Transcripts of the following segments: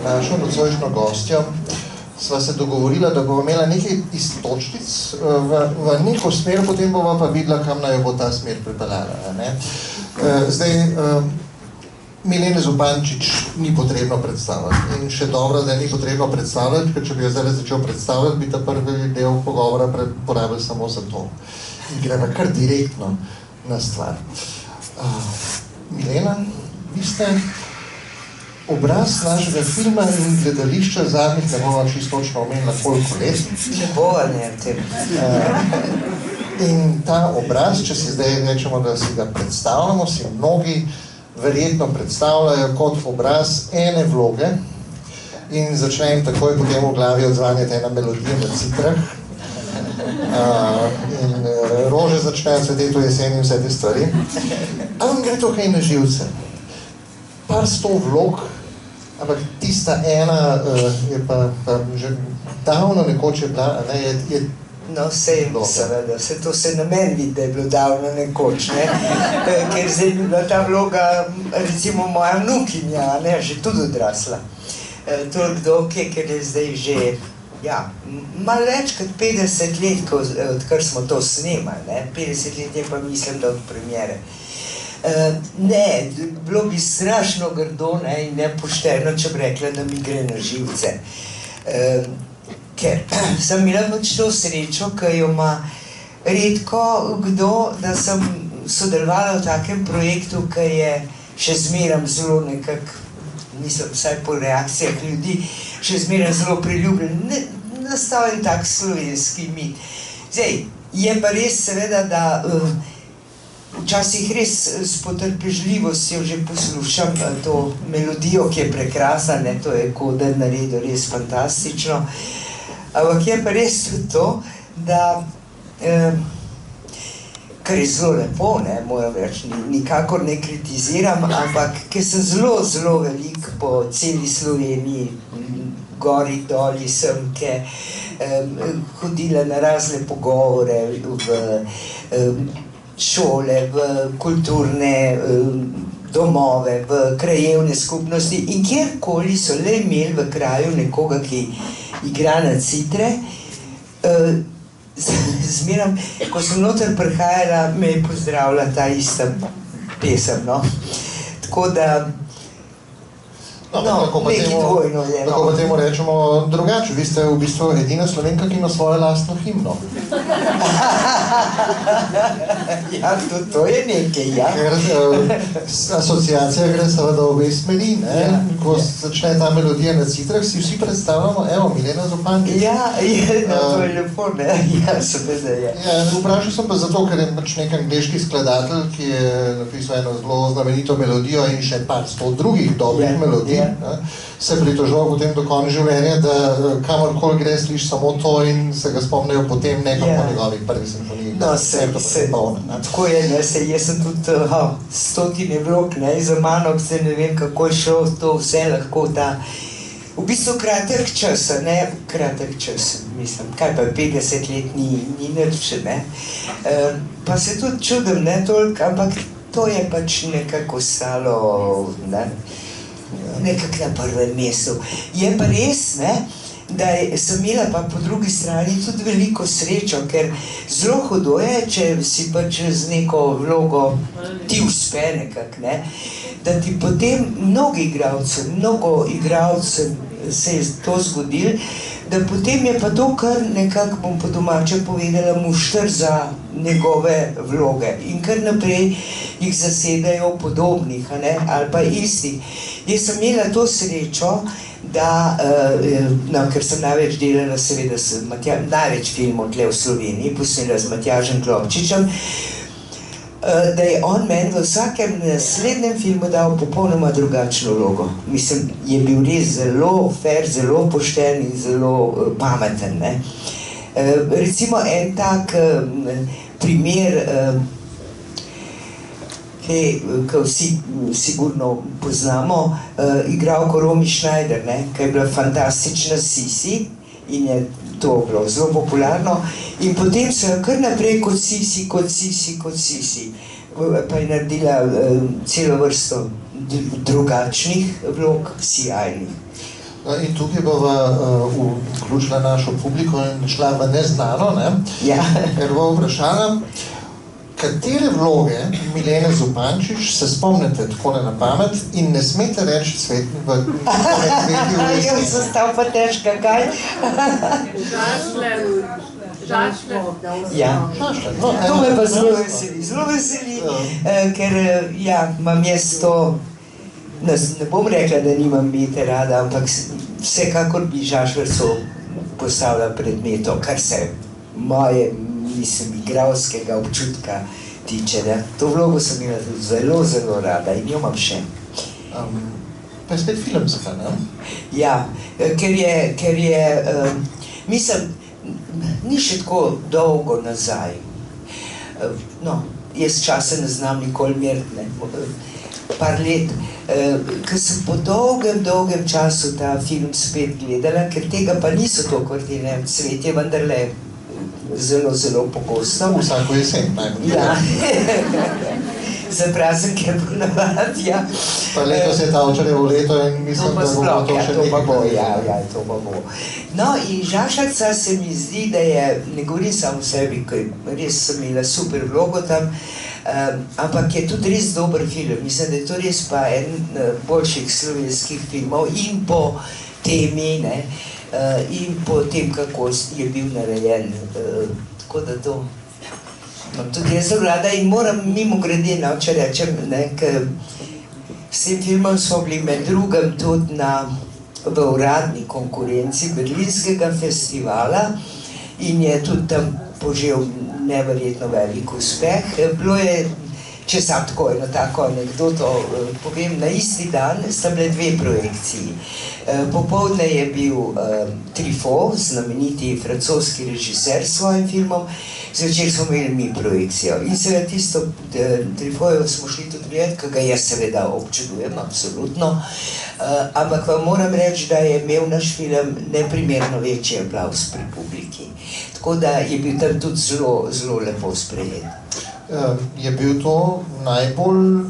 Našo nocojšnjo gostjo sva se dogovorila, da bova imela nekaj iztočnic v neko smer, potem bova pa videla, kam naj jo bo ta smer pripeljala. Zdaj, Milene Zupančič ni potrebno predstavljati in še dobro, da ni potrebno predstavljati, ker če bi jo zdaj začel predstavljati, bi ta prvi del pogovora porabili samo za to. In greva kar direktno na stvar. Milena, vi ste obraz našega filma in gledališča zadnjih, ne bova čisto točno omenila koliko let. Ne bova, ne, tem. In ta obraz, če si zdaj rečemo, da si ga predstavljamo, si mnogi verjetno predstavljajo kot obraz ene vloge in začne jim takoj potem v glavi odzvanjati ena melodija na citrah. In rože začnejo cveteti v jeseni in vse te stvari. Ampak gre to kaj na živce. Par 100 vlog, ampak tista ena je pa že davno nekoč je bila, je no, sej, seveda, vse to se na meni vidi, da je bilo davno nekoč, ne? Ker zdaj bi bila ta vloga, recimo moja vnukinja, ne, že tudi odrasla. Toliko dolge, ker je zdaj že, ja, malo več kot 50 let, odkar smo to snemali, ne? 50 let je pa mislim, da od premiere. Ne, bilo bi strašno grdo, ne, in nepošteno, če bi rekla, da mi gre na živce. Ker sem imela pač to srečo, ki jo ima redko kdo, da sem sodelovala v takem projektu, ki je še zmeraj zelo nekako, mislim, vsaj po reakcijah ljudi, še zmeraj zelo priljubljen. Nastal en tak slovenski mit. Zdaj, je pa res seveda, da včasih res s potrpežljivostjo že poslušam to melodijo, ki je prekrasna, ne, to je Koden naredil res fantastično. Ampak je pa res tudi to, da, kar je zelo lepo, ne, moram reči, nikakor ne kritiziram, ampak ker sem zelo, zelo velik po celi Sloveniji, gori, doli sem, ke hodila na razne pogovore v šole, v kulturne domove, v krajevne skupnosti in kjerkoli so le imeli v kraju nekoga, ki igra na citre, zmeram, ko sem noter prihajala, me je pozdravila ta ista pesem, no. Tako da, nekaj dvojno je, no. Tako pa temu rečemo drugače, vi ste v bistvu edina Slovenka, ki ima svojo lastno himno. Ja, tudi to je nekaj, ja. Ker asociacija gre seveda v obe smeri, ne? Ko začne ta melodija na citrah, si vsi predstavljamo, evo, Milena Zupančič. Ja, to je lepo, ne, ja, seveda je. Ja, vprašal sem pa zato, ker je pač nek angleški skladatelj, ki je napisal eno zelo znamenito melodijo in še par 100 drugih dobrih melodij, se pritoževal potem do konca življenja, da kamorkoli gre, sliši samo to in se ga spomnijo potem nekaj po njegovih prvih simfonijih. No, tako je, ne, jaz sem tudi stotine vlog, ne, za mano, se ne vem, kako je šlo to vse lahko ta, v bistvu kratek čas, ne, kratek čas, mislim, kaj pa 50 let ni nič, ne, pa se tudi čudim, ne, toliko, ampak to je pač nekako ostalo, ne, nekako na prvem mestu. Je pa res, ne, da sem imela pa po drugi strani tudi veliko srečo, ker zelo hudo je, če si pač z neko vlogo ti uspe nekako, ne, da ti potem mnogo igralcem se je to zgodilo, da potem je pa to kar nekako, bom po domače povedala, mušter za njegove vloge in kar naprej jih zasedajo podobnih, ne, ali pa istih. Jaz sem imela to srečo, da, ker sem največ delala seveda s največ filmov tle v Sloveniji, posnela z Matjažem Klopčičem, da je on meni v vsakem naslednjem filmu dal popolnoma drugačno vlogo. Mislim, je bil res zelo fair, zelo pošten in zelo pameten, ne. Recimo en tak primer, ki vsi sigurno poznamo, igralko Romy Schneider, ki je bila fantastična Sisi in je to bilo zelo popularno. In potem so jo kar naprej kot Sisi, pa je naredila celo vrsto drugačnih vlog, sjajnih. In tukaj bova vključila našo publiko in šla v neznano, Ja. Ker bova vprašala, katere vloge Milene Zupančič se spomnite takole na pamet in ne smete reči Cveti v Cveti Jo, so stav pa težka, kaj? Žašler. Ja. To me pa zelo veseli, ker imam jaz to, ne bom rekla, da nimam Mete rada, ampak vsekakor bi Žašlerco postavila pred Meto, kar se moje, igralskega občutka tiče. To vlogo sem imela tudi zelo, zelo rada in jo imam še. Pa je spet filmska, ne? Ja, ker je, mislim, ni še tako dolgo nazaj. No, jaz časa ne znam nikoli meriti, par let, ker sem po dolgem času ta film spet gledala, ker tega pa niso toliko vrteli, Svet je vendarle zelo, zelo pogosto. Vsako jesen, najbolj. Ja. Za praznike ponavadi, ja. Pa letos je Tavčarjevo leto in mislim, da bo to še nekaj bo. Ja, to pa bo. No, in Žašarca se mi zdi, da je, ne govorim samo o sebi, ker res sem imela super vlogo tam, ampak je tudi res dober film. Mislim, da je to res pa en boljših slovenskih filmov in po temi, in po tem, kako je bil narejen. Tako da to imam tudi jaz zelo rada in moram mimogrede, če rečem, ker s tem filmom smo bili med drugim tudi v uradni konkurenci Berlinskega festivala in je tudi tam požel neverjetno velik uspeh. Bilo je, če sam tako eno tako anekdoto povem, na isti dan sta bile dve projekciji. Popoldne je bil Truffaut, znameniti francoski režiser s svojim filmom, zvečer smo imeli mi projekcijo. In seveda tisto Truffautov smo šli tudi gledati, ki ga jaz seveda občudujem, absolutno. Ampak vam moram reči, da je imel naš film neprimerno večji aplavz pri publiki. Tako da je bil tam tudi zelo, zelo lepo sprejet. Je bil to najbolj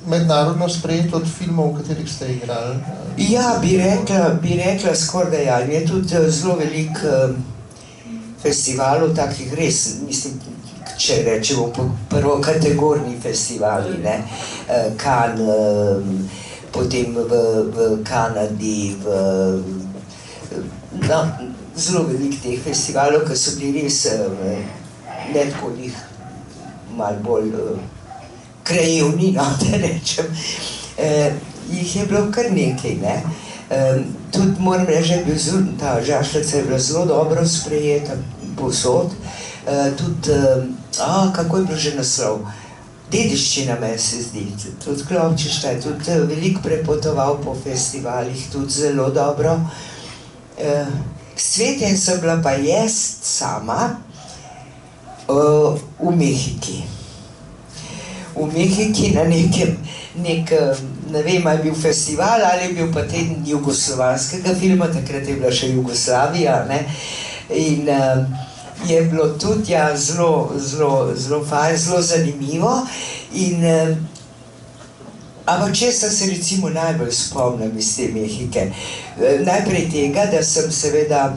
mednarodno sprejet od filmov, v katerih ste igrali? Ja, bi rekla skoraj, ja. Je tudi zelo veliko festivalov, takih res, mislim, če rečemo prvokategorni festivali, Cannes, potem v Kanadi, zelo veliko teh festivalov, ki so bili res ne tako malo bolj krajevni, da rečem. Jih je bilo kar nekaj, Tudi moram reči, ta Žašljica je bila zelo dobro sprejeta povsod. Tudi, kako je bilo že naslov? Dediščina me se zdi, tudi Klopčišta je tudi veliko prepotoval po festivalih, tudi zelo dobro. Sveten sem bila pa jaz sama v Mehiki. V Mehiki na nekem, ne vem, ali je bil festival ali je bil pa teden jugoslovanskega filma, takrat je bila še Jugoslavija, in je bilo tudi zelo fajn, zelo zanimivo. Ampak česa se recimo najbolj spomnim iz te Mehike? Najprej tega, da sem seveda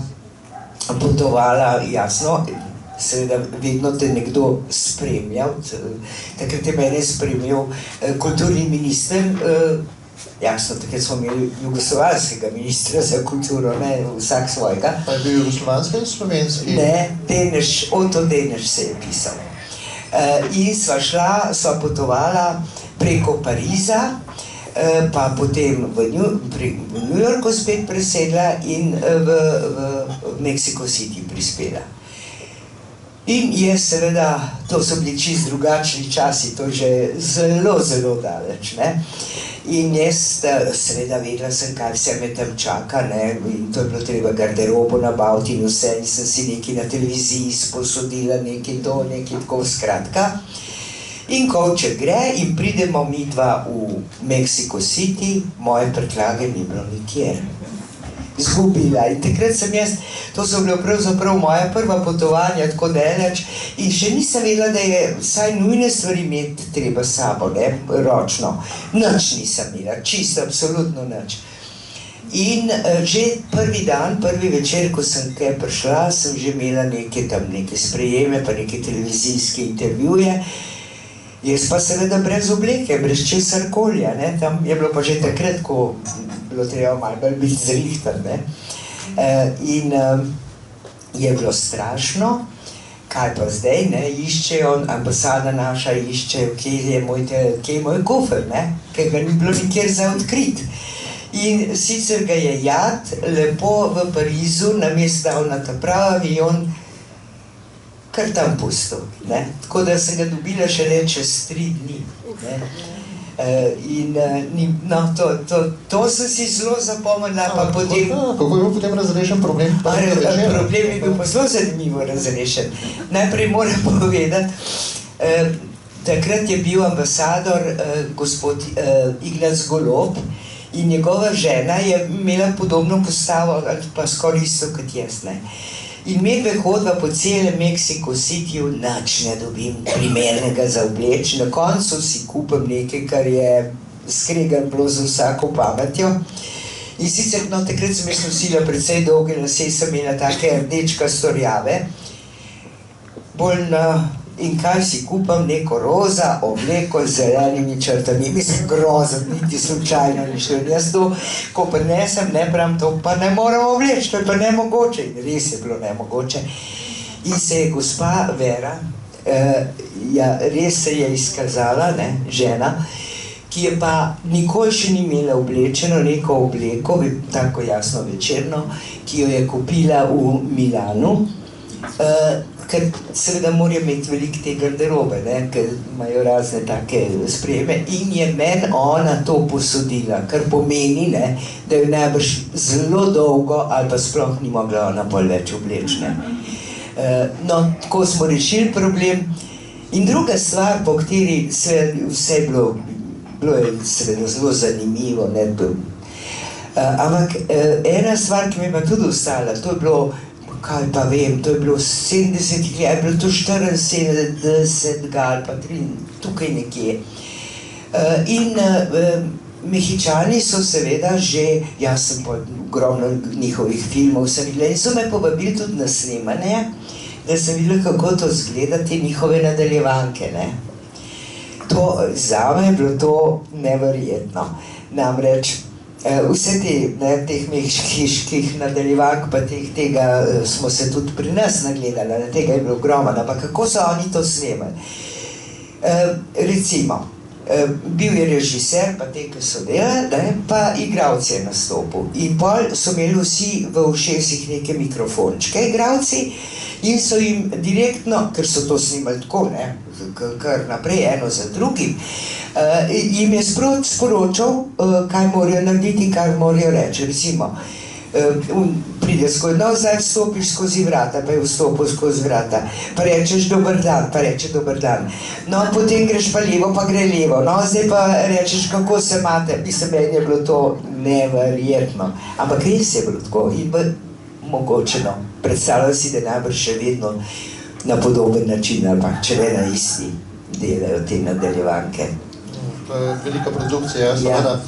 potovala, jasno, seveda vedno te nekdo spremljal, takrat je mene spremljal kulturni minister, jasno, takrat smo imeli jugoslovanskega ministra za kulturo, vsak svojega. Pa je bil jugoslovanski ali slovenski? Ne, Oto Deneš se je pisal. In sva potovala preko Pariza, pa potem v New Yorku spet presedla in v Mexico City prispela. In je seveda, to so bili čisto drugačni časi, to že zelo, zelo daleč, ne. In jaz seveda vedela sem, kaj vse me tam čaka, ne, in to je bilo treba garderobo nabaviti in vse, in sem si nekaj na televiziji sposodila, nekaj to, nekaj tako, skratka. In kovček gre in pridemo midva v Mexico City, moje prtljage ni bilo nikjer. Zgubila. In takrat sem jaz, to so bile pravzaprav moja prva potovanja, tako daleč, in še nisem vedela, da je vsaj nujne stvari imeti treba s sabo, ne, ročno. Nič nisem imela, čisto, absolutno nič. In že prvi dan, prvi večer, ko sem kaj prišla, sem že imela neke sprejeme, pa neke televizijske intervjuje. Jaz pa seveda brez obleke, brez česarkolja, ne, tam je bilo pa že takrat, ko bilo treba malo bolj biti zrihtan, ne. In je bilo strašno, kaj pa zdaj, ne, iščejo, ambasada naša iščejo, kje je moj kofer, ne, ker ga ni bilo nikjer za odkrit. In sicer ga je Jad lepo v Parizu namesto dal na ta pravi avion, kar tam pustil, ne. Tako da sem ga dobila šele čez 3 dni, ne. In to sem si zelo zapomnila, pa potem... Kako je bil potem razrešen problem? Problem je bil pa zelo zanimivo razrešen. Najprej moram povedati, takrat je bil ambasador gospod Ignac Golob in njegova žena je imela podobno postavo, ali pa skoraj isto kot jaz, ne. In medve hodva po celem Mexico Cityju, nič ne dobim primernega za obleč. Na koncu si kupim nekaj, kar je skregan bilo z vsako pametjo. In sicer, no, takrat sem jaz nosila precej dolge lase, sem imela take rdečkasto rjave. In kaj si kupam? Neko roza obleko z zelenimi črtami. Mislim, grozen, niti slučajno ni šlo. In jaz to, ko prinesem, ne pravim, to pa ne moram obleči, to je pa nemogoče. In res je bilo nemogoče. In se je gospa Vera, res se je izkazala, ne, žena, ki je pa nikoli še ni imela oblečeno neko obleko, tako jasno večerno, ki jo je kupila v Milanu, ker seveda morajo imeti veliko te garderobe, ne, ker imajo razne take sprejeme, in je meni ona to posodila, kar pomeni, ne, da jo najbrž zelo dolgo ali pa sploh ni mogla ona pol več obleči, ne. No, tako smo rešili problem. In druga stvar, po kateri vse je bilo je seveda zelo zanimivo, ne, ampak ena stvar, ki mi je pa tudi ostala, to je bilo, kaj pa vem, to je bilo 70, je bilo to 74 ali pa 3, tukaj nekje. In Mehičani so seveda že, jaz sem pa ogromno njihovih filmov sem videla in so me povabili tudi na snemanje, da sem videla, kako to izgleda, te njihove nadaljevanke, ne. To, zame je bilo to neverjetno. Namreč, vse teh mehiških nadaljevank, pa tega smo se tudi pri nas nagledali, tega je bilo ogromno, ampak kako so oni to snemali? Recimo, bil je režiser, pa te, ki so delali, pa igralci je nastopil. In pol so imeli vsi v ušesih neke mikrofončke, igralci, in so jim direktno, ker so to snimali tako, ne, kar naprej, eno za drugim, jim je sporočal, kaj morajo narediti, kaj morajo reči. Recimo, pride skozi, no, zdaj vstopiš skozi vrata, pa je vstopil skozi vrata, pa rečeš dober dan, pa reče dober dan. No, potem greš pa levo, pa gre levo, no, zdaj pa rečeš, kako se imate. Mislim, meni je bilo to neverjetno. Ampak res je bilo tako in mogoče, no, predstavljam si, da najbrž še vedno na podoben način, ali pa če ne na isti, delajo te nadaljevanke. To je velika produkcija, seveda.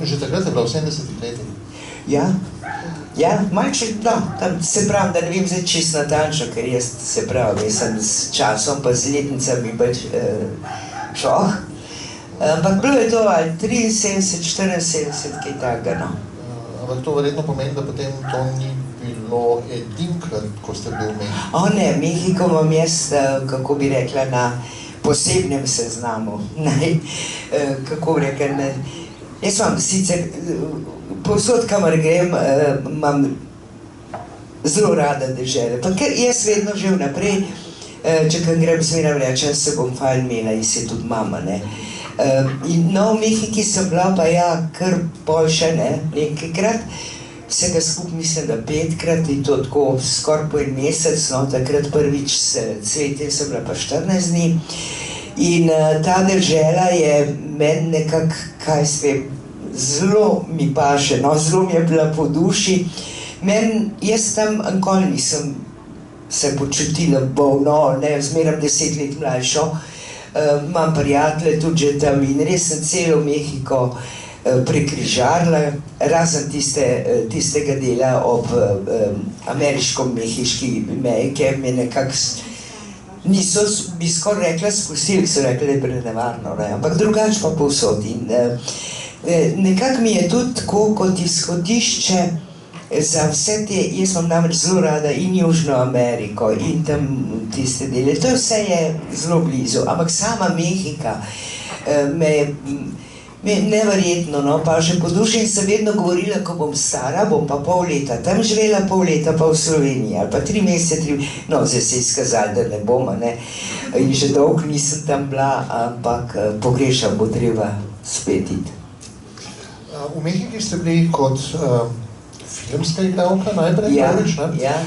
Že takrat je bila v 70 letih. Ja, malče, no, tam se pravim, da ne vem zdaj čisto natančno, ker jaz se pravim, jaz sem s časom pa z letnicami pač šoh. Ampak bilo je to ali 73, 74, kaj takega, no. Ampak to verjetno pomeni, da potem to ni bilo edinkrat, ko ste bil v Mehiki. O ne, Mehiko imam jaz, kako bi rekla, na posebnem seznamu. Kako bi rekla, jaz imam sicer, povsod, kamor grem, imam zelo rada dežele. Pa ker jaz vedno že vnaprej če kaj grem zmeraj rečem, se bom fajn imela in se tudi mama, ne. In no, v Mehiki sem bila pa ja, kar pol še, ne, nekajkrat, vsega skup mislim, da 5-krat in to tako skoraj po en mesec, no, takrat prvič cvetem sem bila pa 14 dni. In ta dežela je meni nekako, kaj svem, zelo mi paše, no, zelo mi je bila po duši. Jaz tam nikoli nisem se počutila bolno, ne, zmeram 10 let mlajšo. Imam prijatelje tudi že tam in res sem celo Mehiko prekrižarila, razen tistega dela ob ameriško-mehiški meji, ki me nekako niso, bi skoraj rekla, spustili, so rekli, da je prenevarno, ne, ampak drugače pa povsod. In nekako mi je tudi tako kot izhodišče za vse te, jaz imam namreč zelo rada in Južno Ameriko in tam tiste dele, to vse je zelo blizu, ampak sama Mehika me je neverjetno, no, pa že po duši in sem vedno govorila, ko bom stara, bom pa pol leta tam živela, pol leta pa v Sloveniji, ali pa 3 mesece, no, zdaj se je izkazalo, da ne bom, ne, in že dolgo nisem tam bila, ampak pogrešam bo treba spet iti. V Mehiki ste bili kot filmska igralka najprej, prvič, ne? Ja.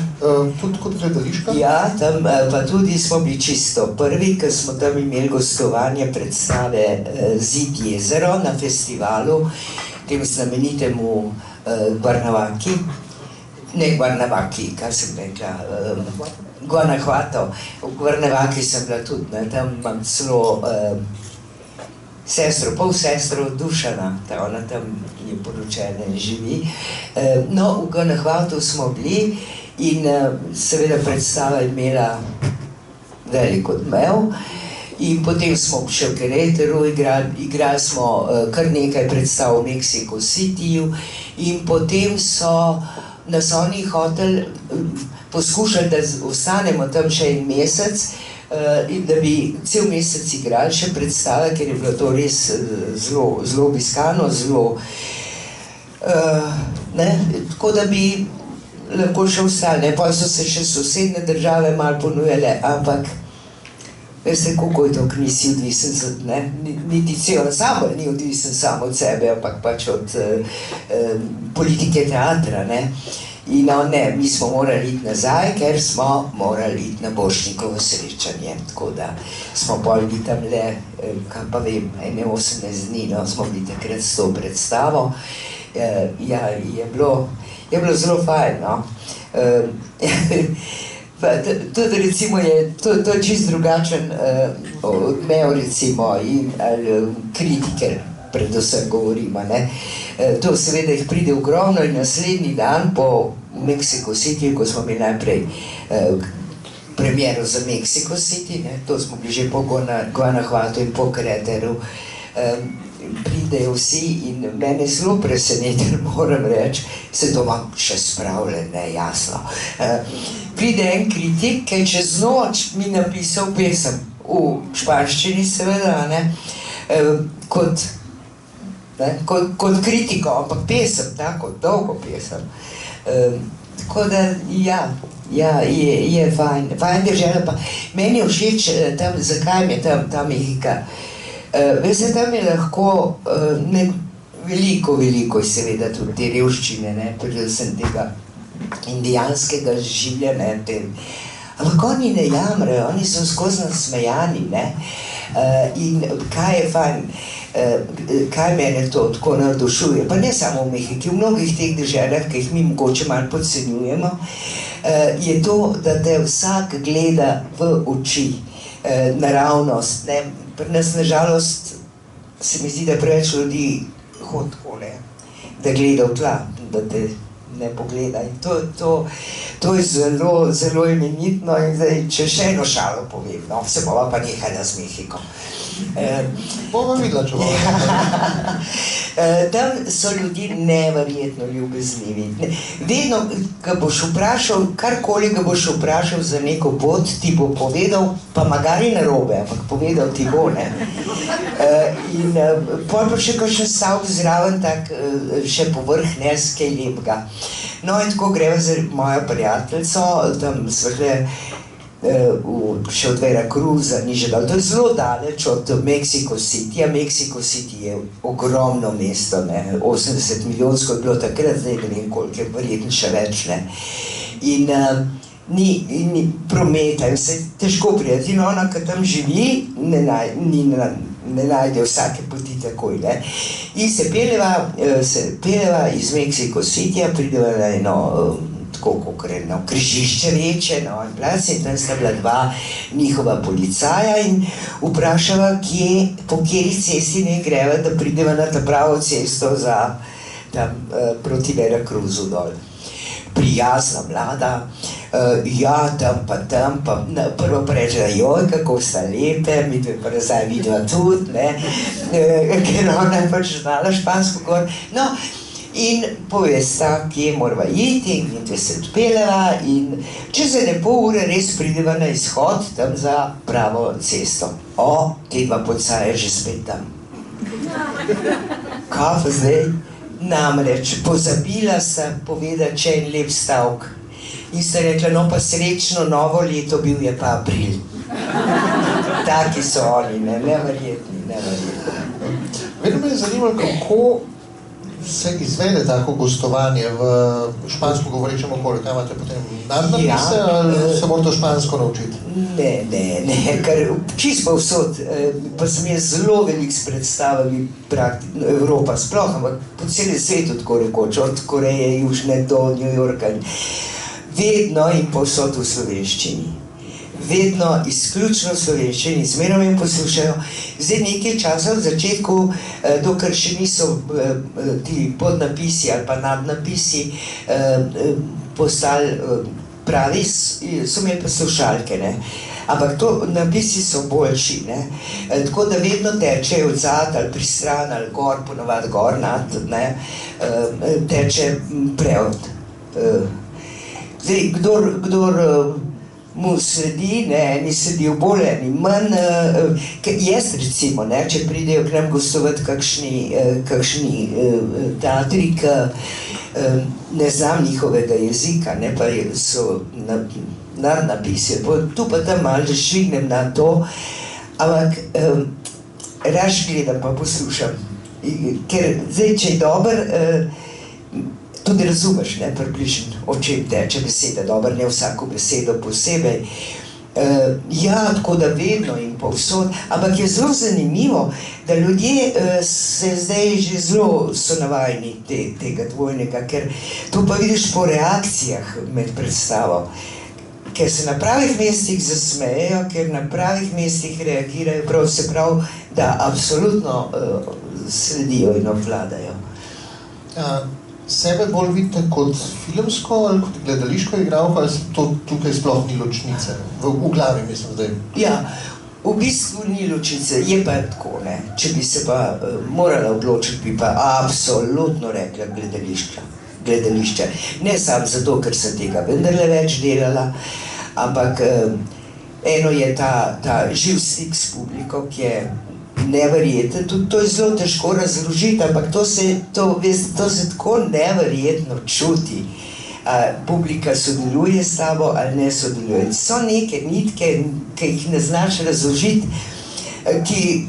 Tudi kot gledališka? Ja, tam pa tudi smo bili čisto prvi, ker smo tam imeli gostovanje predstave Zid jezero na festivalu, tem znamenitemu Guanavaki, ne Guanavaki, kaj sem rekla, Guanajuato. V Guanavaki sem bila tudi, ne, tam imam celo sestro, pol sestro Dušana, ona tam je poročena in živi. No, v Guanajuatu smo bili in seveda predstava imela velik odmev in potem smo še v Querétaru igrali smo kar nekaj predstav v Mexico Cityju in potem so nas oni hoteli poskušali, da ostanemo tam še en mesec, in da bi cel mesec igrali še predstave, ker je bilo to res zelo obiskano, zelo, ne, tako da bi lahko še ostali, ne, pa so se še sosedne države malo ponujale, ampak veste, kako je to, ki nisi odvisen, ne, niti cel ansambel ni odvisen samo od sebe, ampak pač od politike teatra, ne. In no, ne, mi smo morali iti nazaj, ker smo morali iti na Borštnikovo srečanje, tako da smo pol bili tam le, kaj pa vem, 18 dni, no, smo bili takrat s to predstavo. Ja, je bilo zelo fajn, no. Tudi recimo je, to je čist drugačen odmev recimo in kritike predvsem govorimo, ne. To seveda jih pride ogromno in naslednji dan po Mexico City, ko smo imeli najprej premiero za Mexico City, ne, to smo bili že po Guanajuatu in po Querétaru, pridejo vsi in mene zelo presenetilo, moram reči, se to imam še spravljeno, ne, jasno. Pride en kritik, ki je čez noč mi napisal pesem, v španščini seveda, ne, kot kritiko, ampak pesem, tako, dolgo pesem. Tako da, ja, je fajn dežela, pa meni je všeč tam, zakaj mi je ta Mehika. Veste, tam je lahko veliko seveda tudi te revščine, ne, predvsem tega indijanskega življenja, ampak oni ne jamrejo, oni so skozi nasmejani, ne, in kaj je fajn, kaj mene to tako navdušuje, pa ne samo v Mehiki, v mnogih teh deželah, ki jih mi mogoče malo podcenjujemo, je to, da te vsak gleda v oči, naravnost, ne, pri nas nažalost se mi zdi, da preveč ljudi hodi takole, da gleda v tla, da te ne pogleda in to je zelo imenitno in zdaj, če še eno šalo povem, no, se bova pa nehala z Mehiko. Bova videla, če bova. Tam so ljudje neverjetno ljubeznivi. Vedno, ko boš vprašal, karkoli ga boš vprašal za neko pot, ti bo povedal, pa magari narobe, ampak povedal ti bo, ne. In pol pa še kakšen stavek zraven, tak še povrh nes, kaj lepega. No in tako greva za mojo prijateljico, tam svekle še od Veracruza, niže dal. To je zelo daleč od Mexico City. Mexico City je ogromno mesto, ne? 80 milijonsko je bilo takrat, zdaj ne vem koliko, verjetno še več, ne? In ni prometa in se težko prijeti. In ona, ki tam živi, ne najde vsake poti takoj, ne? In se peljeva iz Mexico Cityja, prideva na eno tako konkretno križišče večje, no, in plac, in tam sta bila dva njihova policaja in vprašava, po kateri cesti ne greva, da prideva na ta pravo cesto za tam proti Veracruzu dol. Prijazna, mlada, ja, tam pa prvo pa reče, joj, kako sta lepe, mi dve pa nazaj vidva tudi, ne, ker ona je pač znala špansko gor, no, in povesta, kje morava iti, in dve se odpeljeva, in čez ene pol ure res prideva na izhod tam za pravo cesto. Te dva policaja je že spet tam. Kaj pa zdaj? Namreč, pozabila sta povedati še en lep stavek. In sta rekla, no pa srečno novo leto, bil je pa april. Taki so oni, neverjetni. Vedno me je zanimalo, kako se izvede tako gostovanje v špansko govorečem okolju. Kaj imate potem nadnapise, ali se morate špansko naučiti? Ne, ker čisto povsod, pa sem jaz zelo veliko s predstavami Evropa sploh, ampak po celem svetu tako rekoč, od Koreje, Južne do New Yorka. Vedno in povsod v slovenščini. Vedno izključno v slovenščini, zmeraj me poslušajo. Zdaj nekaj časa v začetku, dokler še niso ti podnapisi ali pa nadnapisi postali pravi, so imeli poslušalke, ne. Ampak to napisi so boljši, ne. Tako da vedno tečejo odzad ali pristran ali gor, ponovadi gor, nad, ne, teče prevod. Zdaj, kdor mu sledi, eni sedijo bolj, eni manj, jaz recimo, ne, če pridejo k nam gostovati kakšni teatri, ne znam njihovega jezika, ne, pa so nadnapisi, tu pa tam malo švignem na to, ampak raž gledam pa poslušam, ker zdaj, če je dober, tudi razumeš, ne, približno, o čem teče beseda, dobro, ne vsako besedo posebej. Ja, tako da vedno in povsod, ampak je zelo zanimivo, da ljudje se zdaj že zelo so navajeni tega dvojnega, ker to pa vidiš po reakcijah med predstavo, ker se na pravih mestih zasmejejo, ker na pravih mestih reagirajo, prav se prav, da absolutno sledijo in obvladajo. Sebe bolj vidite kot filmsko ali kot gledališko igralko, ali to tukaj sploh ni ločnice? V glavi mislim zdaj. Ja, v bistvu ni ločnice, je pa tako, ne. Če bi se pa morala odločiti, bi pa absolutno rekla gledališče. Ne samo zato, ker sem tega vendarle več delala, ampak eno je ta živ stik s publiko, ki je neverjeten, tudi to je zelo težko razložiti, ampak to se tako neverjetno čuti. Publika sodeluje s tabo ali ne sodeluje. So neke nitke, ki jih ne znaš razložiti,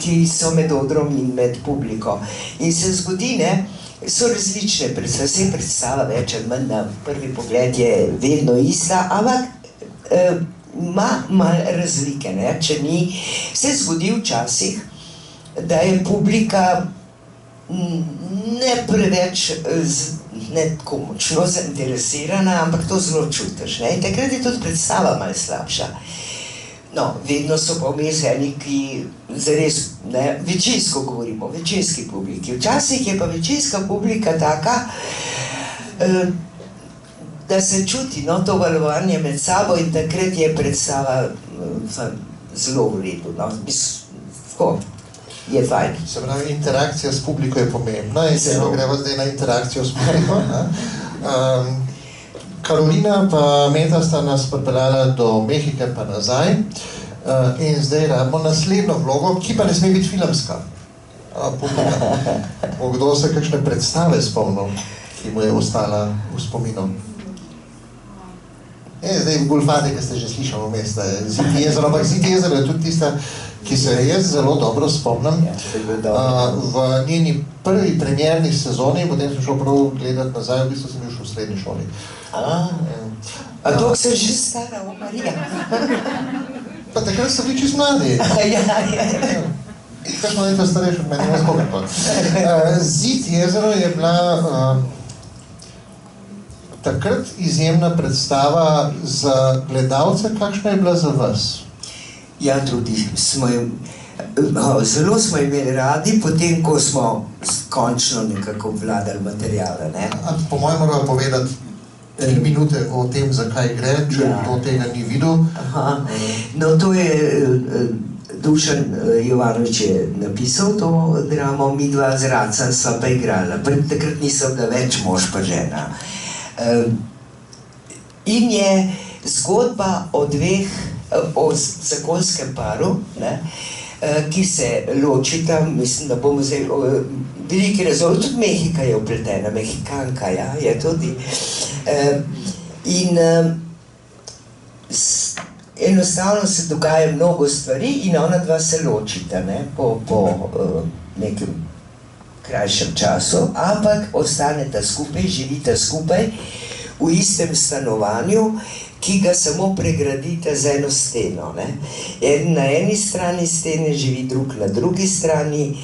ki so med odrom in med publiko. In se zgodi, ne, so različne predstave, vse predstava več ali manj na prvi pogled je vedno ista, ampak ima malo razlike, ne, če ni, se zgodi včasih, da je publika ne preveč, ne tako močno zainteresirana, ampak to zelo čutiš, ne, in takrat je tudi predstava malo slabša. No, vedno so pa vmes eni, ki zares, ne, večinsko govorimo, večinski publiki. Včasih je pa večinska publika taka, da se čuti, no, to valovanje med sabo in takrat je predstava zelo v redu, no, tako. Je fajn. Se pravi, interakcija s publiko je pomembna in gremo zdaj na interakcijo s publiko. Karolina pa Meta sta nas pripeljala do Mehike pa nazaj in zdaj rabimo naslednjo vlogo, ki pa ne sme biti filmska. Publika. Kdo se kakšne predstave spomnil, ki mu je ostala v spominu? Zdaj, Golfate, ki ste že slišali vmes, Zid jezero, ampak Zid jezero je tudi tista, ki se jaz zelo dobro spomnim. V njeni prvi premierni sezoni, potem sem šel prav gledati nazaj, v bistvu sem bil še v srednji šoli. A to sem že stara, Marija. Pa takrat so bili čisto mladi. Kakšno leto starejši od meni, ne spomnim pa. Zid jezero je bila takrat izjemna predstava za gledalce, kakšna je bila za vas? Ja, tudi zelo smo imeli radi, potem, ko smo končno nekako obvladali materijale, ne? Po mojem moramo povedati 3 minute o tem, zakaj gre, če kdo tega ni videl. No, to je Dušan Jovanovič je napisal to dramo, midva z Racem sva pa igrala. Takrat nisem bila več mož pa žena. In je zgodba o zakonskem paru, ne, ki se ločita, mislim, da bomo zdaj veliki razvoj, tudi Mehika je upletena, Mehikanka, ja, je tudi. In enostavno se dogaja mnogo stvari in ona dva se ločita, ne, po nekem krajšem času, ampak ostaneta skupaj, živita skupaj v istem stanovanju, ki ga samo pregradita z eno steno, ne. Na eni strani stene živi drug na drugi strani,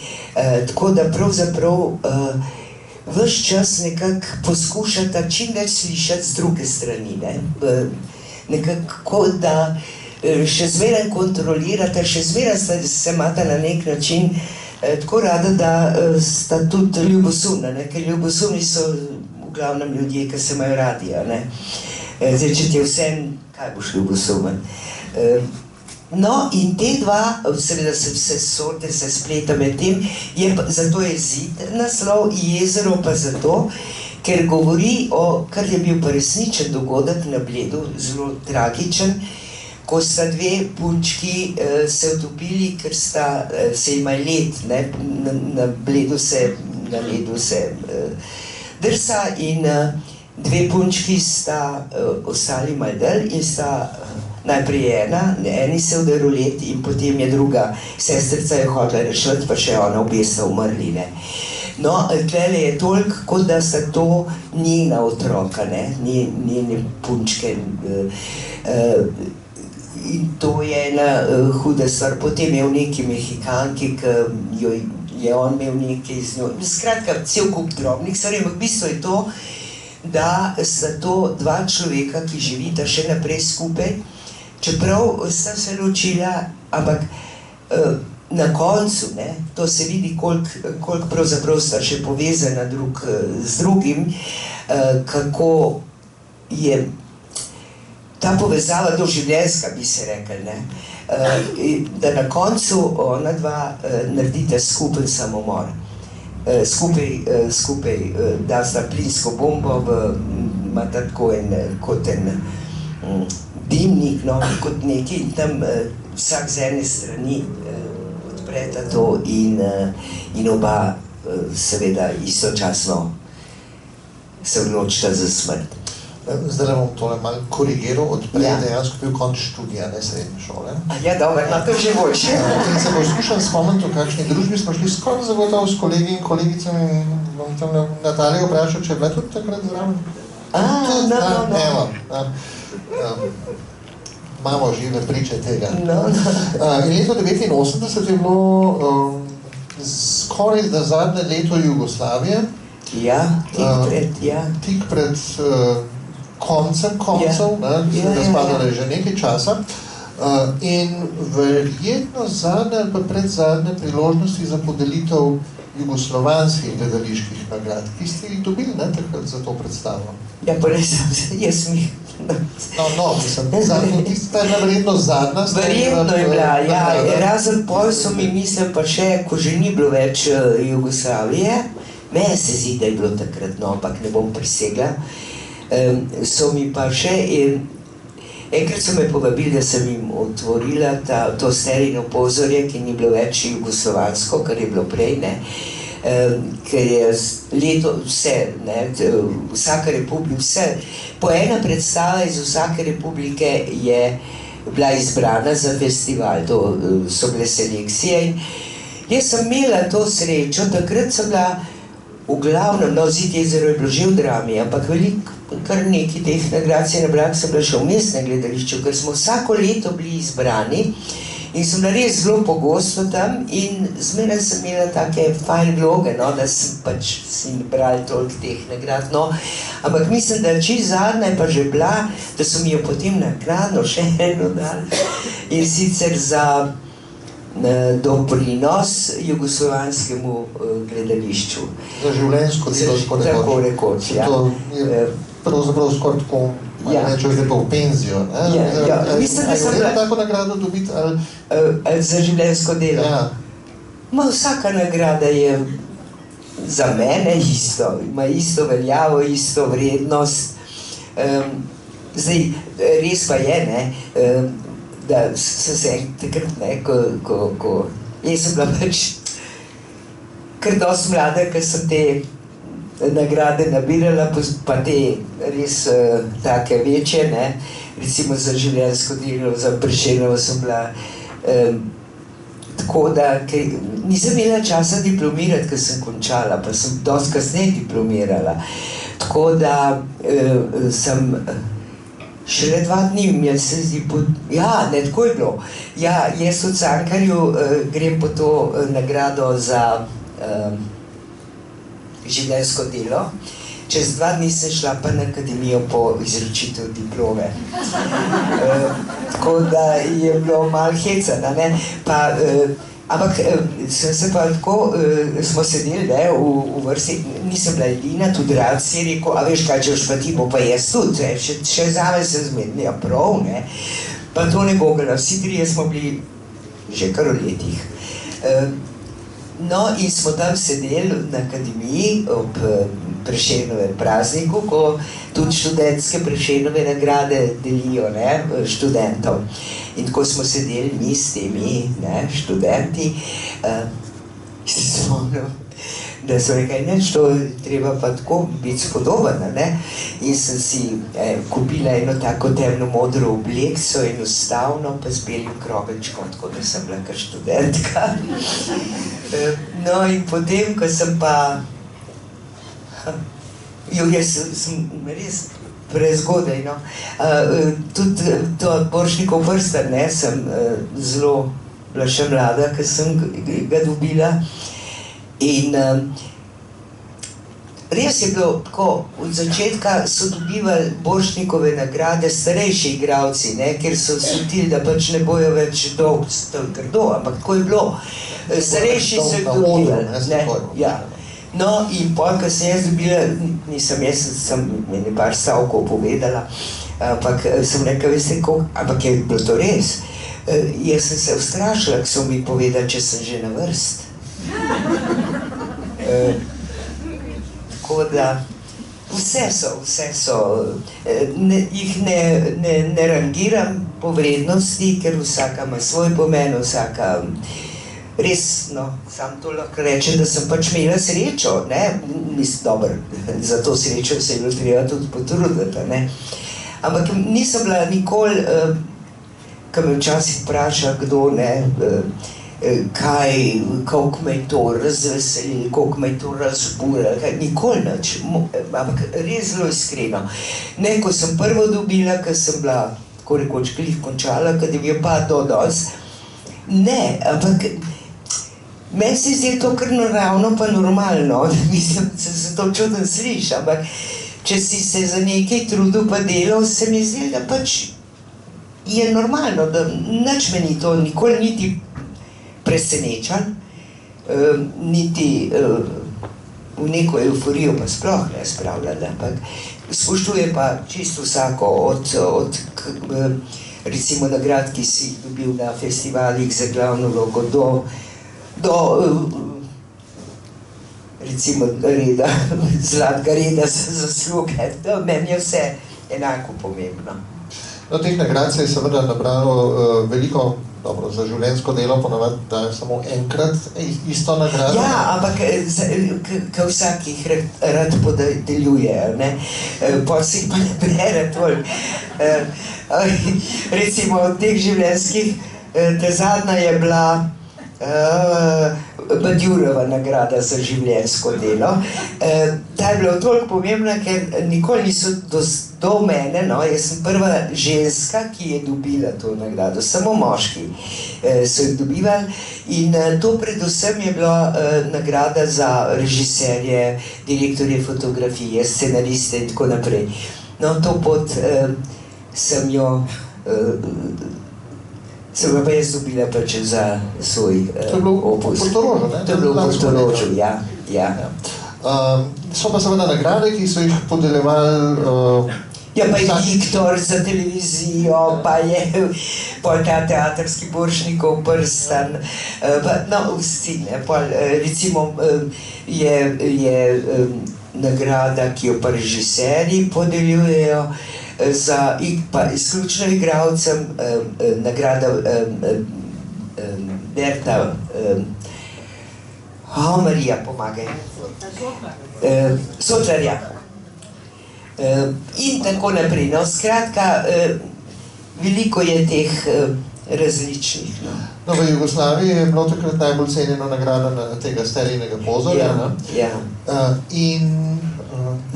tako da pravzaprav ves čas nekako poskušata čim več slišati z druge strani, ne. Nekako, da še zmeraj kontrolirata, še zmeraj se imata na nek način tako rada, da sta tudi ljubosumna, ne, ker ljubosumni so v glavnem ljudje, ki se imajo radi, ne. Zdaj, če ti je vsem, kaj boš ljubosumen? No, in te dva, seveda se vse sorte, se spleta med tem, zato je Zid naslov, jezero pa zato, ker govori o, kar je bil pa resničen dogodek na Bledu, zelo tragičen, ko sta dve punčki se utopili, ker se ima led, ne, na ledu se drsa in dve punčki sta ostali malo dlje in sta najprej eni se udaril led in potem je druga sestrica je hotela rešiti, pa še ona, obe sta umrli, ne. No, tlele je toliko, kot da sta to njena otroka, ne, njene punčke. In to je ena huda stvar. Potem je v neki Mehikanki, ki je on imel nekaj z njo. Skratka, cel kup drobnih stvari, ampak v bistvu je to, da sta to dva človeka, ki živita še naprej skupaj, čeprav sta se ločila, ampak na koncu, ne, to se vidi, koliko pravzaprav sta še povezana drug z drugim, kako je ta povezava doživljenjska, bi se rekli, ne, da na koncu ona dva naredita skupen samomor. Skupaj dasta plinsko bombo, imata tako kot en dimnik, no, kot nekaj in tam vsak z ene strani odpreta to in oba seveda istočasno se odločita za smrt. Zdaj bom tole malo korigiral, odprej dejansko bil konč študija, ne srednje šole. Ja, dobro, no to že boljše. In se poskušam spomniti, v kakšni družbi smo šli skoraj zagotovo s kolegi in kolegicami in bom tam Natalijo vprašal, če je bila tudi takrat zraven. Imamo žive priče tega. In leto 1989 je bilo skoraj da zadnje leto Jugoslavije. Ja, tik pred koncev, razpadala je že nekaj časa in verjetno zadnje ali pa predzadnje priložnosti za podelitev jugoslovanskih gledaliških nagrad, ki ste jih dobili, ne, takrat za to predstavo. Ja, pa res, jaz mi... Tista je verjetno zadnja. Verjetno je bila, ja, razen pol so mi mislim pa še, ko že ni bilo več Jugoslavije, meni se zdi, da je bilo takrat, no, ampak ne bom prisegla, so mi pa še, enkrat so me povabili, da sem jim otvorila to Sterino pozorje, ki ni bilo več jugoslovansko, kar je bilo prej, ne, ker je leto vse, ne, vsaka republika, vse, po ena predstava iz vsake republike je bila izbrana za festival, to so bile selekcije in jaz sem imela to srečo, takrat sem bila v glavnem, no, Zid jezero je bilo že v Drami, ampak kar nekaj teh nagrad se je nabrala, sem bila še v mestnem gledališču, ker smo vsako leto bili izbrani in sem bila res zelo pogosto tam in zmeraj sem imela take fajn vloge, no, da sem pač si nabrali toliko teh nagrad, no, ampak mislim, da čisto zadnja je pa že bila, da so mi jo potem naknadno še eno dali in sicer za doprinos jugoslovanskemu gledališču. Za življenjsko delo, tako rekoč, ja. To je pravzaprav skoraj tako, rečeš, da je pa v penzijo, ne? Ja, mislim, da sem bila... tako nagrado dobiti, ali... Za življenjsko delo? Ja. Vsaka nagrada je za mene isto, ima isto veljavo, isto vrednost. Zdaj, res pa je, ne, da sem se takrat, ne, ko jaz sem bila pač kar dosti mlada, ker sem te nagrade nabirala, pa te res take večje, ne, recimo za življenjsko delo, za Prešernovo sem bila, tako da, ker nisem imela časa diplomirati, ker sem končala, pa sem dosti kasneje diplomirala, tako da sem šele 2 dni, mi se zdi, ja, ne, tako je bilo. Ja, jaz v Cankarju grem po to nagrado za življenjsko delo. Čez 2 dni sem šla pa na akademijo po izročitev diplome. Tako da je bilo malo hecano, ne, pa... Ampak sem se pa tako, smo sedeli, ne, v vrsti, nisem bila edina, tudi rad si rekel, a veš kaj, če boš pa ti, bo pa jaz tudi, še zame se zmedni, ja prav, ne, pa to ne gogala, vsi trije smo bili že kar v letih. No, in smo tam sedeli na akademiji ob Prešernovem prazniku, ko tudi študentske Prešernove nagrade delijo, ne, študentom. In tako smo sedeli mi s temi, ne, študenti, si spomnil, da so rekli, neč, to treba pa tako biti spodoben, ne, in sem si kupila eno tako temno modro oblekso in ustavno, pa z belim krogečkom, tako da sem bila kar študentka. No, in potem, ko sem pa, jaz sem res prezgodaj, no, tudi to Borštnikov prstan, ne, sem zelo bila še mlada, ko sem ga dobila in res je bilo tako, od začetka so dobivali Borštnikove nagrade starejši igralci, ne, ker so slutili, da pač ne bojo več trdo, ampak tako je bilo. Starejši so jih dobivali, ne, ja. No, in pol, ko sem jaz dobila, jaz sem meni par stavkov povedala, ampak sem rekla, veste, ampak je bilo to res. Jaz sem se ustrašila, ko so mi povedali, če sem že na vrst. Tako da, vse so, jih ne rangiram po vrednosti, ker vsaka ima svoj pomen, vsaka... Res, no, sam to lahko rečem, da sem pač imela srečo, ne, mislim, dobro, za to srečo se je bilo treba tudi potruditi, ne. Ampak nisem bila nikoli, ko me včasih vpraša, kdo, ne, kaj, koliko me je to razveselilo, koliko me je to razburilo, nikoli nič, ampak res zelo iskreno. Ne, ko sem prvo dobila, ko sem bila, tako rekoč, glih končala, kad je bil pa dosti, ne, ampak meni se zdi to kar naravno pa normalno, mislim, se to čudno sliši, ampak če si se za nekaj trudil pa delal, se mi zdi, da pač je normalno, da nič me ni to nikoli niti presenečan, niti v neko euforijo pa sploh ne spravljala, ampak spoštuje pa čisto vsako od recimo nagrad, ki si jih dobil na festivalih za glavno vlogo do recimo reda, zlatega reda za zasluge. Meni je vse enako pomembno. No, teh nagrad se je seveda nabralo veliko dobro, za življenjsko delo ponavadi dajo samo enkrat isto nagrado. Ja, ampak ka vsak jih rad podeljuje, ne? Pa si jih pa ne bere toliko. Recimo od teh življenjskih, ta zadnja je bila Badjurova nagrada za življenjsko delo. Ta je bila toliko pomembna, ker nikoli niso do mene, no, jaz sem prva ženska, ki je dobila to nagrado, samo moški so jih dobivali in to predvsem je bila nagrada za režiserje, direktorje fotografije, scenariste in tako naprej. No, to pot sem jo sem pa jaz dobila pač za svoj opus. To je bilo v Portorožu, ne? To je bilo v Portorožu, ja. So pa seveda nagrade, ki so jih podeljevali... Ja, pa je Viktor za televizijo, pa je ta teatrski Borštnikov prstan, no, vsi, ne, recimo je nagrada, ki jo pa režiserji podeljujejo, pa izključno igralcem, nagrada Berta, Marija, pomagaj. Sotlarja. In tako naprej. No, skratka, veliko je teh različnih. No, v Jugoslaviji je bilo takrat najbolj cenjeno nagrada tega Stelinega pozorja. Ja. In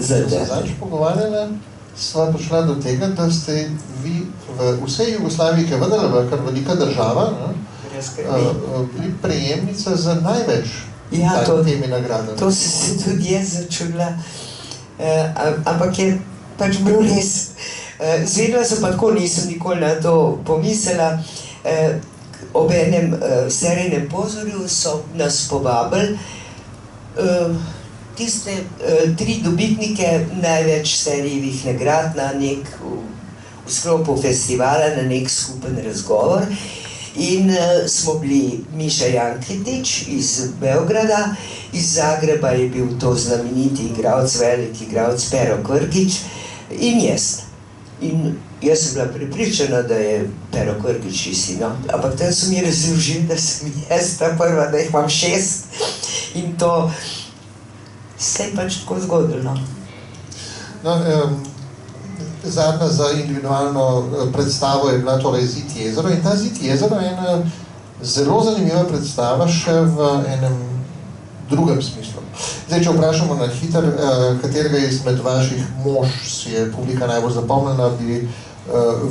se zadnjič pogovarjala, sva prišla do tega, da ste vi v vsej Jugoslaviji, ki je vendarle bila kar velika država, bili prejemnica za največ temi nagradami. To sem se tudi jaz začula, ampak je pač bilo res. Zvedela sem pa tako, nisem nikoli na to pomislila. Ob enem serijnem pozorju so nas povabili tiste 3 dobitnike največ serijevih nagrad na nek, v sklopu festivala, na nek skupen razgovor. In smo bili Miša Janketič iz Beograda, iz Zagreba je bil to znameniti igralec, velik igralec Pero Krkić in jaz. In jaz sem bila prepričana, da je Pero Krkić isti, no. Ampak tam so mi razložili, da sem jaz ta prva, da jih imam 6 in to se je pač tako zgodilo. No, zadnja za individualno predstavo je bila torej Zid jezero in ta Zid jezero je ena zelo zanimiva predstava še v enem drugem smislu. Zdaj, če vprašamo na hiter, katerega izmed vaših mož si je publika najbolj zapomnila, bi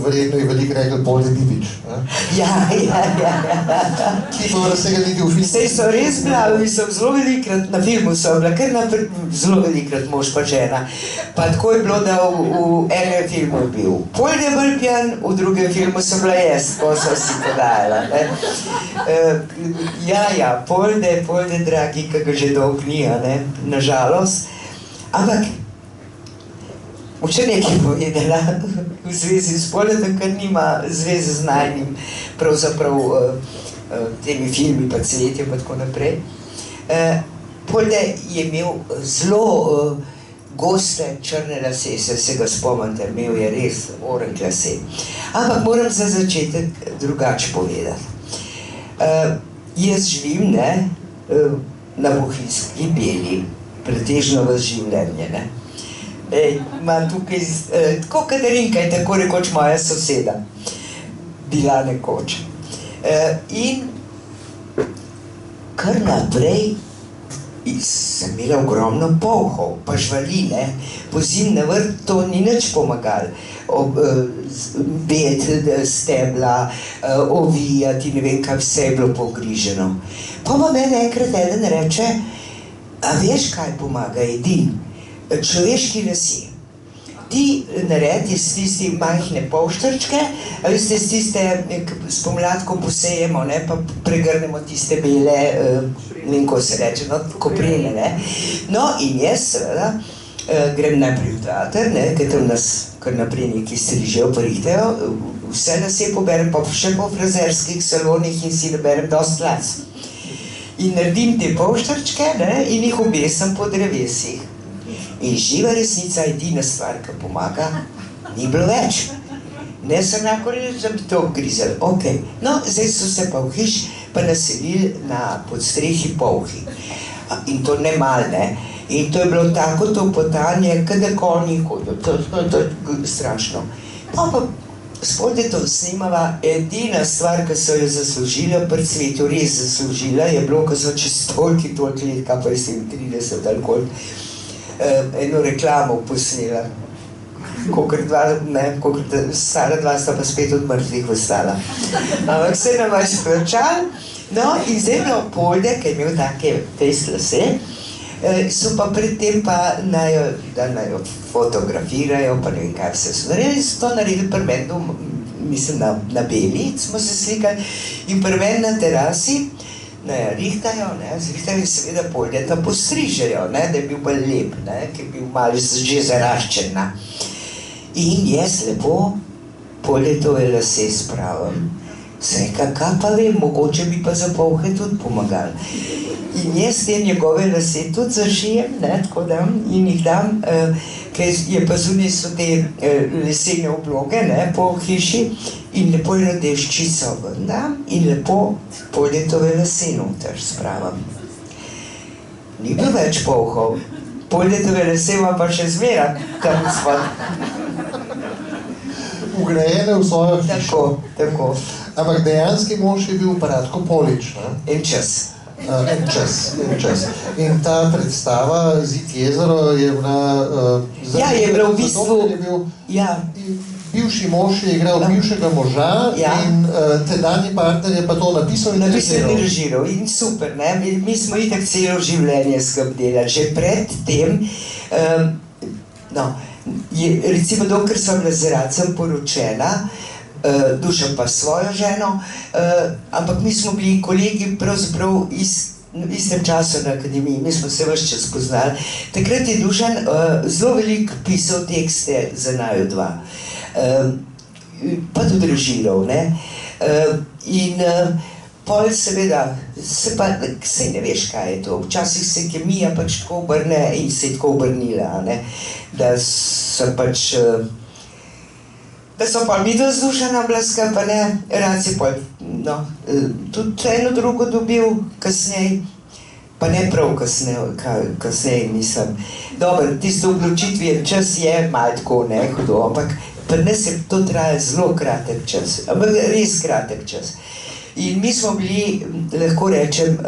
verjetno je veliko rekel Bolde Bibič. Ja. Ki bo razsega niti v filmu. Sej so res bila, mislim, zelo velikrat na filmu so bila, ker zelo velikrat mož pa žena. Pa tako je bilo, da v enem filmu je bil Polde bolj pijan, v drugem filmu sem bila jaz, ko so si podajala. Ja, Polde, dragi, ki ga že dolgo ni, nažalost. Ampak Če nekaj povedala v zvezi s Poldom, ker nima zveze z najnim, pravzaprav temi filmi, pa cvetjem, pa tako naprej. Polde je imel zelo goste črne lase, se ga spomnite, imel je res oranž lase. Ampak moram za začetek drugače povedati. Jaz živim na Bohinjski Beli, pretežno v življenje. Imam tukaj, tako Katarinka je tako rekoč moja soseda, bila nekoč. In kar naprej sem imela ogromno polhov, pa žvali, pozimi na vrt, to ni nič pomagalo. Bet, stebla, ovijati, ne vem kaj, vse je bilo pogriženo. Pa mene enkrat eden reče, a veš kaj pomaga, edin? Človeški lasje. Ti naredi s tiste majhne polštrčke, a veste, s tiste spomladko posejemo, pa pregrnemo tiste bele, ne vem, ko se reče, koprene. No, in jaz seveda grem najprej v teater, ker tam nas kar naprej neki strižejo, porihtajo, vse lasje poberem, pa še po frizerskih salonih in si naberem dosti las. In naredim te polštrčke in jih obesem po drevesih. In živa resnica, edina stvar, ki pomaga, ni bilo več. Ne sem lahko reči, da bi to grizel. Okay. No, zdaj so se pa v hiš pa naselili na podstrehi Polhi. In to ne malo, ne. In to je bilo tako topotanje, kada konji hodijo. To je strašno. Pa spodaj to snimava, edina stvar, ki so jo zaslužila, pri Cvetu res zaslužila, je bilo, ko so čez toliko let, kaj pa je 37 ali koliko, eno reklamo posnela. Stara dva sta pa spet od mrtvih ostala. Ampak se nam je splačal. No, in zdaj je bilo Polde, ki je imel take fejst lase, so pa predtem pa da naj jo fotografirajo, pa ne vem kaj vse so naredili, so to naredili pri meni, mislim na Beli, smo se slikali, in pri meni na terasi, rihtajo, seveda Poldeta postrižejo, da je bil bolj lep, ki je bil malo že zaraščen. In jaz lepo Poldetove lase spravim. Sem rekla, kaj pa vem, mogoče bi pa za Polhe tudi pomagali. In jaz te njegove lase tudi zašijem, tako da in jih dam, ker je pa zunaj so te lesene obloge, po hiši, in lepo je radeščico ven dam in lepo Poldetove lase noter spravim. Ni bil več Polhov. Poldetove lase ima pa še zmera, tam spod. Ugrajene v svojo hišo. Tako. Ampak dejanski mož je bil Ratko Polič, ne? En čas. En čas. In ta predstava Zid jezero je bila... Ja, je bila v bistvu... Bivši mož je igral bivšega moža in tedanji partner je pa to napisal in režiral. In super, ne? Mi smo itak celo življenje skupaj delali. Že pred tem, recimo dokler sem bila z Racem poročena, Dušan pa svojo ženo, ampak mi smo bili kolegi pravzaprav v istem času na akademiji, mi smo se ves čas poznali. Takrat je Dušan zelo veliko pisal tekste za naju dva. Pa tudi režiral, ne. In pol seveda, saj ne veš, kaj je to. Včasih se kemija pač tako obrne in se je tako obrnila, ne. Da so pač... Da so pa mi z Dušanom bila skupaj, ne, Rac je pol, tudi eno drugo dobil kasneje, pa ne prav kasneje, mislim. Dobro, tisto odločitvi je čas je malo tako, ne, hudo, ampak pri nas je to trajalo zelo kratek čas, ampak res kratek čas. In mi smo bili, lahko rečem,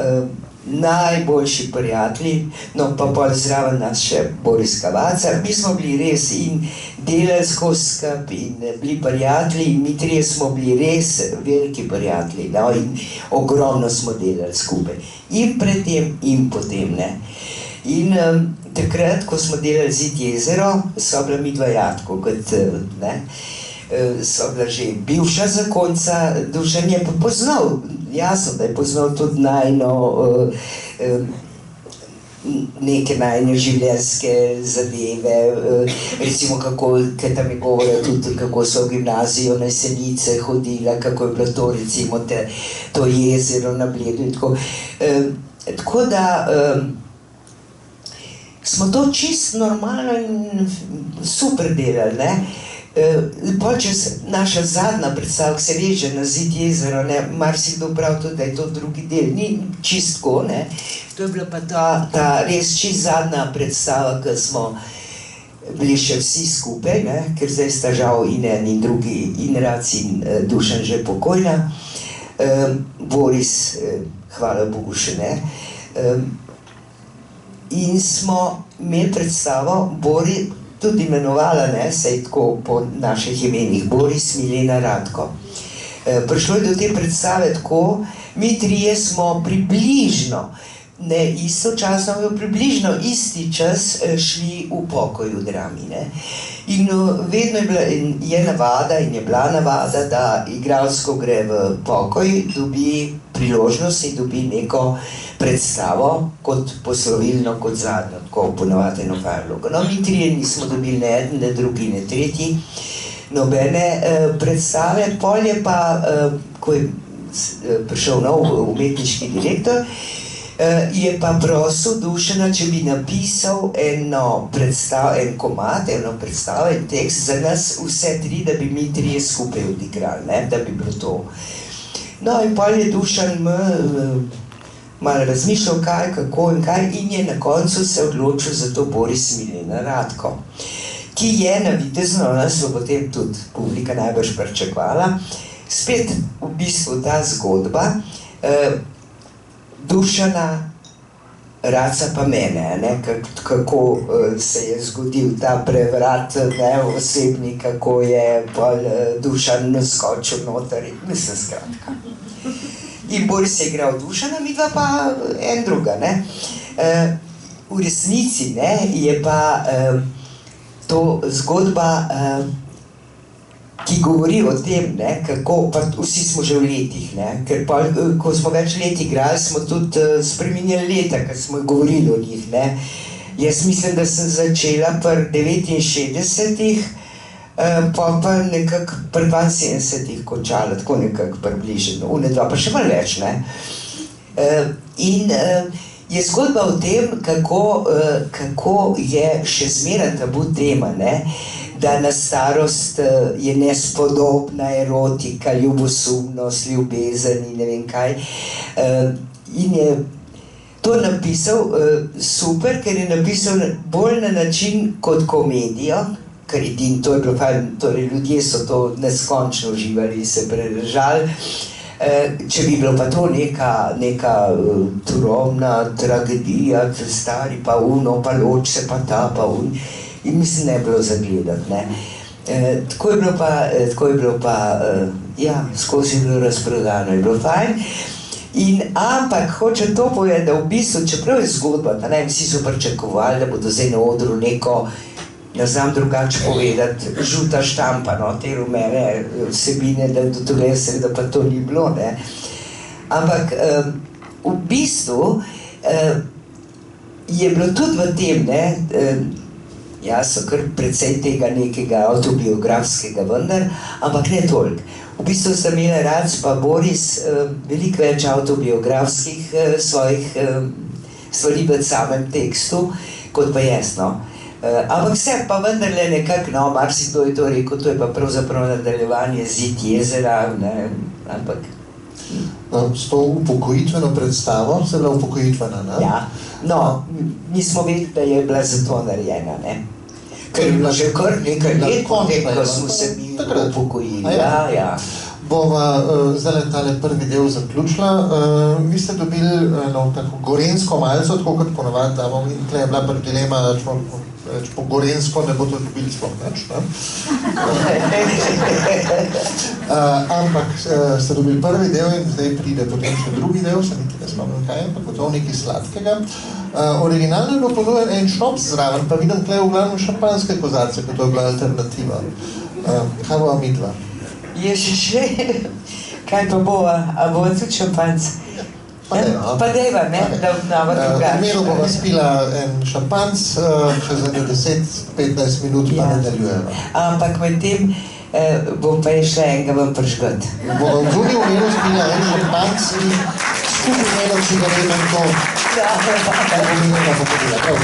najboljši prijatelji, no pa pol zraven nas še Boris Kavaca, mi smo bili res in delali skozi skupaj in bili prijatelji in mi trije smo bili res veliki prijatelji, no, in ogromno smo delali skupaj. In predtem in potem, ne. In takrat, ko smo delali Zid jezero, so bila mi dva Jatko, kot, ne, so bila že bivša zakonca, Dušan je pa poznal, jasno, da je poznal tudi neke najne življenjske zadeve, recimo kako, kaj tam je govorila tudi, kako so v gimnazijo na Jesenice hodila, kako je bilo to, recimo, to jezero na Bledu in tako. Tako da smo to čisto normalno in super delali, ne. Pol čez naša zadnja predstava, ki se veže na Zid jezero, ne, marsikdo pravi tudi, da je to drugi del, ni čistko, ne. To je bila pa ta res čist zadnja predstava, ki smo bili še vsi skupaj, ne, ker zdaj sta žal in en in drugi, in Rac in Dušan že pokojna. Boris, hvala Bogu še ne. In smo imeli predstavo, Boris, tudi imenovala, ne, sej tako po naših imenih, Boris, Milena, Ratko. Prišlo je do te predstave tako, mi trije smo približno, ne istočasno, ampak približno isti čas šli v pokoj v drami, ne. In vedno je navada in je bila navada, da igralsko gre v pokoj, dobi priložnost in dobi neko predstavo kot poslovilno, kot zadnjo, tako ponovadi eno vlogo. No, mi trije nismo dobili ne eden, ne drugi, ne tretji, nobene predstave. Pol je pa, ko je prišel nov umetniški direktor, je pa prosil Dušana, če bi napisal en komad, eno predstavo, en tekst za nas vse tri, da bi mi trije skupaj odigrali, ne, da bi bilo to. No, in pol je Dušan malo razmišljal, kaj, kako in kaj, in je na koncu se odločil za to Boris Milena Ratko, ki je navidezno, nas bo potem tudi publika najbrž pričakovala, spet v bistvu ta zgodba Dušana, Raca pa mene, ne, kako se je zgodil ta prevrat, ne, osebni, kako je pol Dušan skočil noter, mislim, skratka. In Boris je igral Dušana, midva pa en druga, ne. V resnici, ne, je pa to zgodba, ki govori o tem, ne, kako, pa vsi smo že v letih, ne, ker pa, ko smo več let igrali, smo tudi spreminjali leta, ker smo govorili o njih, ne. Jaz mislim, da sem začela pri 69-ih, pa nekako pri 72-ih končala, tako nekako približno, unedva pa še malo več, ne. In je zgodba o tem, kako je še zmeraj tabu tema, ne, da na starost je nespodobna erotika, ljubosumnost, ljubezen in ne vem kaj. In je to napisal super, ker je napisal bolj na način kot komedijo, ker edin, to je bilo fajn, torej ljudje so to neskončno uživali in se predržali. Če bi bilo pa to neka turobna tragedija, stari pa uno, pa loč se pa ta, pa un... In mislim, ne je bilo zagledati, ne. Tako je bilo pa, ja, skozi je bilo razprodano, je bilo fajn. Ampak hočem to povedati, da v bistvu, čeprav je zgodba, da ne, vsi so pričakovali, da bodo zdaj na odru neko, ne znam drugače povedati, žuta štampa, no, te rumene vsebine, da do tega seveda pa to ni bilo, ne. Ampak v bistvu je bilo tudi v tem, ne, ja, so kar precej tega nekega avtobiografskega vendar, ampak ne toliko. V bistvu sta imela Rac pa Boris veliko več avtobiografskih svojih stvari v samem tekstu, kot pa jaz, no. Ampak vse pa vendarle nekako, no, marsikdo je to rekel, to je pa pravzaprav nadaljevanje Zid jezera, ne, ampak... S to upokojitveno predstavo, se je bila upokojitvena, ne? Ja, no, nismo vedeli, da je bila zato narejena, ne. Ker je bila že kar nekaj let, ko smo se mi upokojili, ja. Bova zdaj tale prvi del zaključila. Vi ste dobili tako gorensko malco, tako kot ponovadi damo, in tle je bila prvi dilema, če po gorensko ne bodo dobili sploh več, ne? Ampak ste dobili prvi del in zdaj pride potem še drugi del, se niti ne spomnim kaj, ampak gotovo nekaj sladkega. Originalno je bilo ponujen en šnops zraven, pa vidim tle v glavnem šampanjske kozarce, kot to je bila alternativa. Kaj bova midva? Je še, kaj pa bova, a bova tudi šampanjc? Pa dejva, ne, da obnova drugače. V miru bova spila en šampanjc, čez 10-15 minut pa nadaljujeva. Ampak med tem bom pa išla enega vam prižgat. Bova tudi v miru spila en šampanjc in skupaj imela cigareto in to. Da bo minula, bo povedala.